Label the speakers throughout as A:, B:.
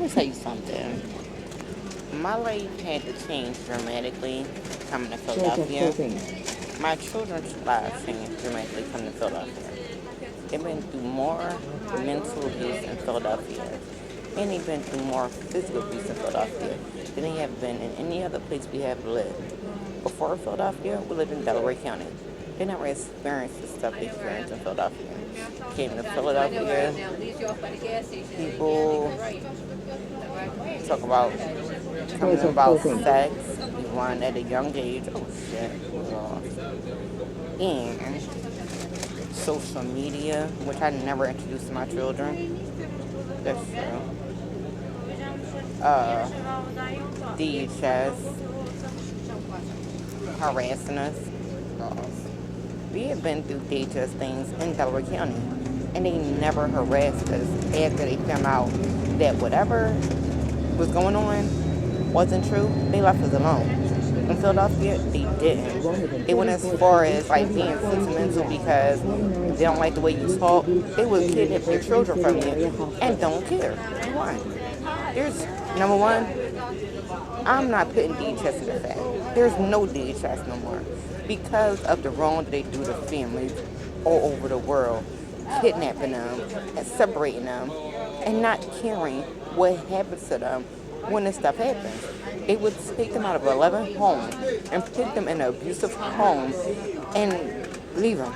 A: me tell you something. My life had to change dramatically coming to Philadelphia. My children's lives changed dramatically coming to Philadelphia. They've been through more mental abuse in Philadelphia, and they've been through more physical abuse in Philadelphia than they have been in any other place we have lived. Before Philadelphia, we lived in Delaware County. They never experienced the stuff they experienced in Philadelphia. Came to Philadelphia, people talk about coming about sex, one at a young age. Oh shit, and social media, which I never introduced to my children. That's true. DHS harassing us. We have been through DHS things in Delaware County, and they never harassed us after they found out that whatever was going on wasn't true. They left us alone. In Philadelphia, they didn't. They went as far as like being sentimental because they don't like the way you talk. They would kidnap your children from you and don't care. Why? There's number one. I'm not putting DHS in the fact. There's no DHS no more because of the wrong that they do to families all over the world, kidnapping them and separating them and not caring what happens to them when this stuff happens. They would take them out of a loving home and put them in an abusive home and leave them.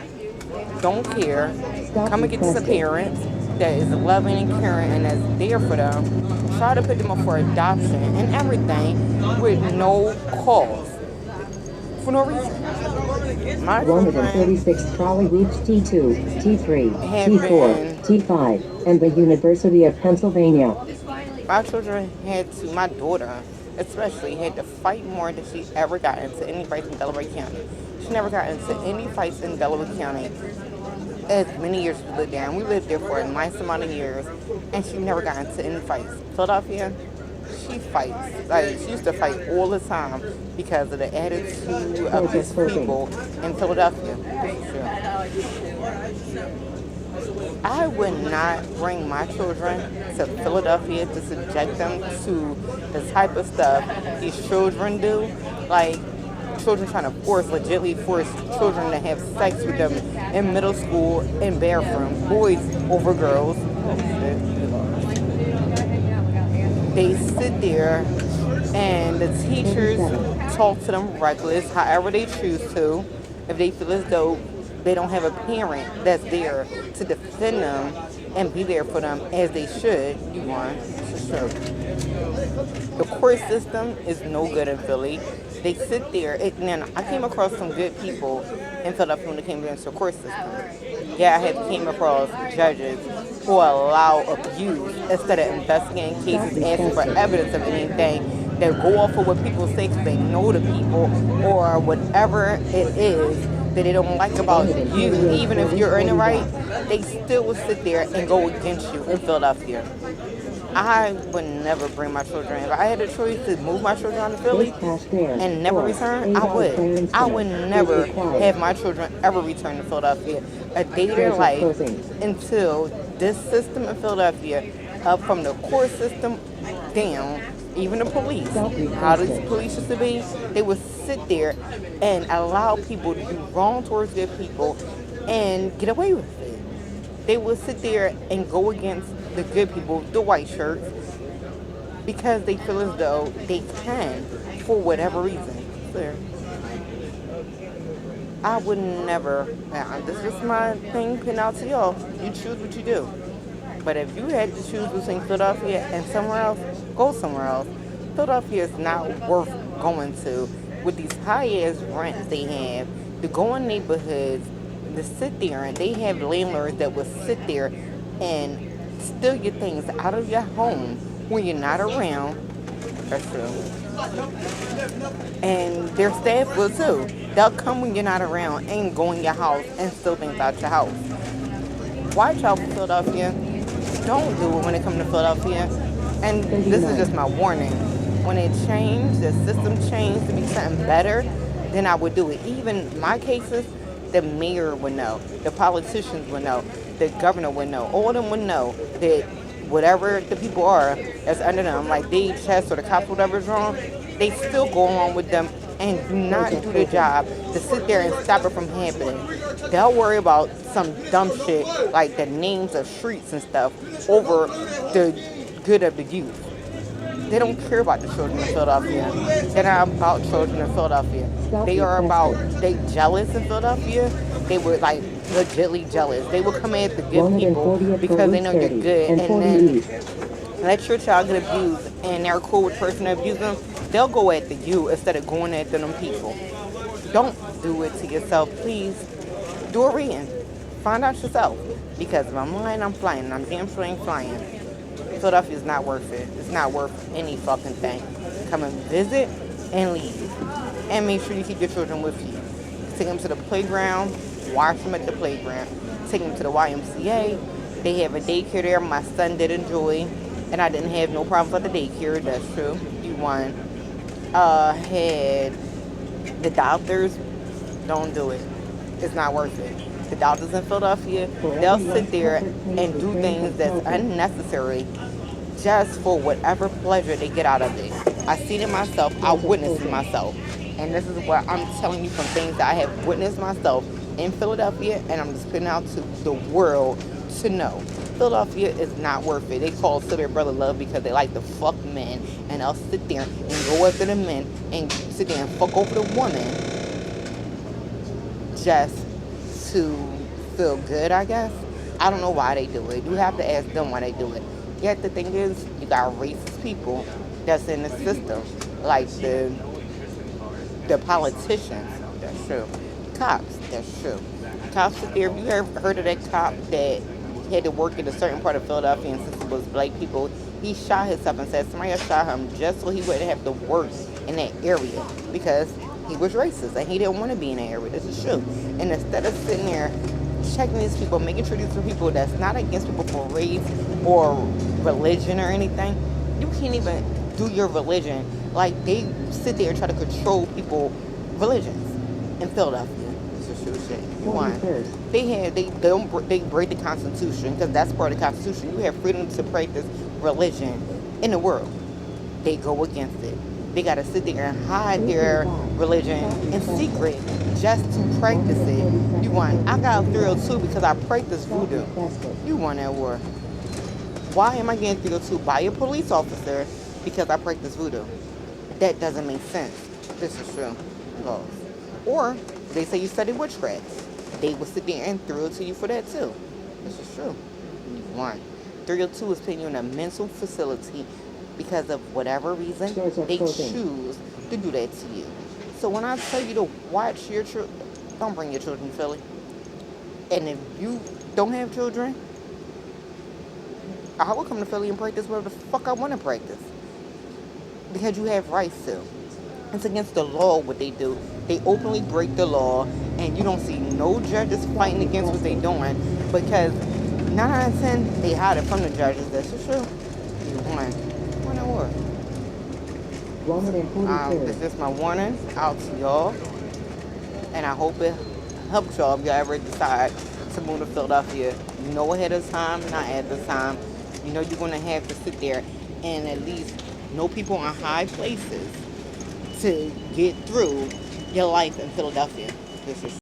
A: Don't care. Come and get this parent that is loving and caring and that's there for them. Try to put them up for adoption and everything with no cause. For no reason. My
B: 136 trolley reached T2, T3, T4, T5, and the University of Pennsylvania.
A: My children my daughter especially, had to fight more than she ever got into any fights in Delaware County. She never got into any fights in Delaware County as many years we lived there. And we lived there for a nice amount of years, and she never got into any fights. Philadelphia, she fights. Like, she used to fight all the time because of the attitude of these people in Philadelphia. I would not bring my children to Philadelphia to subject them to the type of stuff these children do. Like, children trying to legitly force children to have sex with them in middle school, in bathrooms, boys over girls. They sit there and the teachers talk to them reckless, however they choose to, if they feel as though they don't have a parent that's there to defend them and be there for them as they should. You want. It's true. The court system is no good in Philly. They sit there. And I came across some good people in Philadelphia when it came to the court system. Yeah, I have came across judges who allow abuse instead of investigating cases, asking for evidence of anything. They go off of what people say because they know the people or whatever it is that they don't like about you. Even if you're in the right, they still will sit there and go against you in Philadelphia. I would never bring my children. If I had a choice to move my children out of Philly and never return, I would. I would never have my children ever return to Philadelphia a day of their life until this system in Philadelphia, up from the court system down, even the police, how these police used to be, they would sit there and allow people to do wrong towards their people and get away with it. They would sit there and go against the good people, the white shirts, because they feel as though they can for whatever reason. Clear. I would never, this is my thing putting out to y'all. You choose what you do. But if you had to choose between Philadelphia and somewhere else, go somewhere else. Philadelphia is not worth going to with these high-ass rents they have, to go in neighborhoods, to sit there, and they have landlords that will sit there and steal your things out of your home when you're not around. That's true. And their staff will too. They'll come when you're not around and go in your house and steal things out your house. Watch out for Philadelphia. Don't do it when it comes to Philadelphia. And this is just my warning. When it changed, the system changed to be something better, then I would do it. Even my cases, the mayor would know, the politicians would know, the governor would know, all of them would know that whatever the people are that's under them, like they chest or the cops, whatever's wrong, they still go along with them and do not do the job to sit there and stop it from happening. They'll worry about some dumb shit like the names of streets and stuff over the good of the youth. They don't care about the children in Philadelphia. They're not about children in Philadelphia. They are about, they jealous in Philadelphia. They were like legitly jealous. They will come in to give people because they know you're good, and then let your child get abused and they're cool with the person that abused them. They'll go after you instead of going after them people. Don't do it to yourself, please. Do a reading. Find out yourself. Because if I'm lying, I'm flying. And I'm damn sure ain't flying. Philadelphia is not worth it. It's not worth any fucking thing. Come and visit and leave. And make sure you keep your children with you. Take them to the playground. Watch them at the playground. Take them to the YMCA. They have a daycare there. My son did enjoy. And I didn't have no problems with the daycare. That's true. You won. Had the doctors. Don't do it. It's not worth it. The doctors in Philadelphia, they'll sit there and do things that's unnecessary just for whatever pleasure they get out of it. I've seen it myself. I witnessed it myself. And this is what I'm telling you from things that I have witnessed myself in Philadelphia, and I'm just putting out to the world to know. Philadelphia is not worth it. They call it their brother love because they like to fuck men, and they'll sit there and go after the men and sit there and fuck over the woman just to feel good, I guess. I don't know why they do it. You have to ask them why they do it. Yet the thing is, you got racist people that's in the system, like the politicians. That's true. Cops. That's true. Cops sit there. You ever heard of that cop that had to work in a certain part of Philadelphia, and since it was black people, he shot himself and said somebody else shot him just so he wouldn't have to work in that area because he was racist and he didn't want to be in that area. This is true. And instead of sitting there checking these people, making sure these are people that's not against people for race or religion or anything, you can't even do your religion. Like, they sit there and try to control people religions in Philadelphia. This is true shit. You want. They break the Constitution because that's part of the Constitution. You have freedom to practice religion in the world. They go against it. They gotta sit there and hide their religion in secret just to practice it. You want. I got a 302 because I practice voodoo. You won that war. Why am I getting 302 by a police officer because I practice voodoo? That doesn't make sense. This is true. Or they say you study witchcraft. They will sit there and throw it to you for that too. This is true. One. 302 is putting you in a mental facility because of whatever reason they choose to do that to you. So when I tell you to watch your children, don't bring your children to Philly. And if you don't have children, I will come to Philly and practice whatever the fuck I want to practice. Because you have rights to. It's against the law what they do. They openly break the law, and you don't see no judges fighting against what they're doing because 9 out of 10 they hide it from the judges. That's for sure. One at war. This is my warning out to y'all, and I hope it helps y'all if y'all ever decide to move to Philadelphia. You know ahead of time, not at the time. You know you're going to have to sit there and at least know people in high places to get through your life in Philadelphia. This is